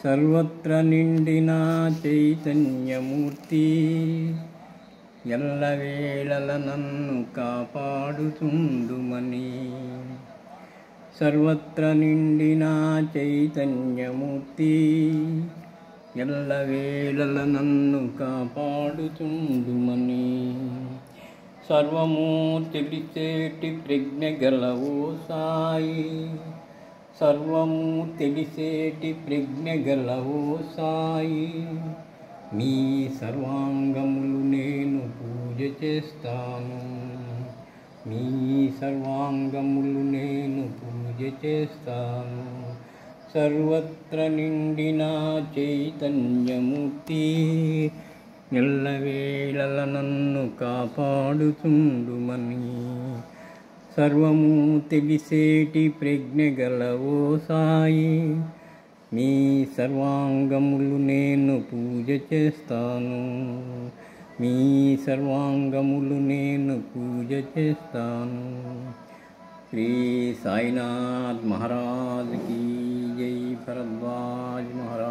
సర్వత్ర నిండిన చైతన్యమూర్తి ఎల్లవేళల నన్ను కాపాడుతుండుమని. సర్వత్ర నిండిన చైతన్యమూర్తి ఎల్లవేళల నన్ను కాపాడుతుండుమని. సర్వము తెలిసేటి ప్రజ్ఞ గలవో సాయి, సర్వము తెలిసేటి ప్రజ్ఞ గలవో సాయి. మీ సర్వాంగములు నేను పూజ చేస్తాను, మీ సర్వాంగములు నేను పూజ చేస్తాను. సర్వత్ర నిండిన చైతన్యమూర్తి ఎల్లవేళల నన్ను కాపాడుతుండుమని. సర్వము తెలిసేటి ప్రజ్ఞ గలవో సాయి, మీ సర్వాంగములు నేను పూజ చేస్తాను, మీ సర్వాంగములు నేను పూజ చేస్తాను. శ్రీ సాయినాథ్ మహారాజ్ కీ జై. భరద్వాజ్ మహారాజ్.